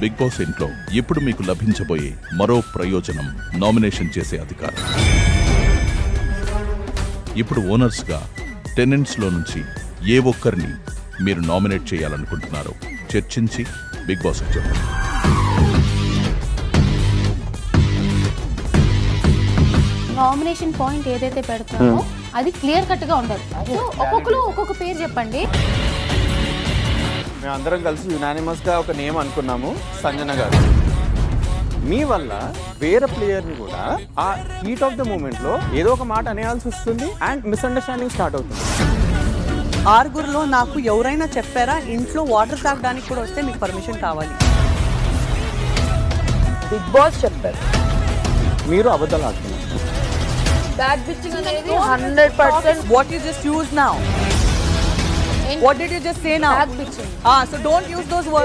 Big boss ఇంట్లో ఇప్పుడు మీకు లభించబోయే మరో ప్రయోజనం నామినేషన్ చేసే అధికారం. ఇప్పుడు ఓనర్స్గా టెనెంట్స్లో నుంచి ఏ ఒక్కరిని మీరు నామినేట్ చేయాలనుకుంటున్నారో చర్చించి బిగ్ బాస్కి చెప్పండి. నామినేషన్ పాయింట్ ఏదైతే పెడతామో అది క్లియర్ కట్ గా ఉండాలి. ఒక్కొక్కరు ఒక్కొక్క పేరు చెప్పండి. మేమందరం కలిసి యునానిమస్ గా ఒక నేమ్ అనుకున్నాము, సంజన గారు. మీ వల్ల వేరే ప్లేయర్ ని కూడా ఆ హీట్ ఆఫ్ ద మూమెంట్ లో ఏదో ఒక మాట అనేయాల్సి వస్తుంది అండ్ మిస్అండర్స్టాండింగ్ స్టార్ట్ అవుతుంది. ఆరుగురులో నాకు ఎవరైనా చెప్పారా ఇంట్లో వాటర్ తాగడానికి కూడా వస్తే మీకు పర్మిషన్ కావాలి? బిగ్ బాస్ చెప్పారు. మీరు అబద్ధాలు ఆడుతున్నారు. బ్యాడ్ బిచ్చింగ్ అనేది 100%. What you just used now? What did you just say now? Bad bitching. So don't use those words.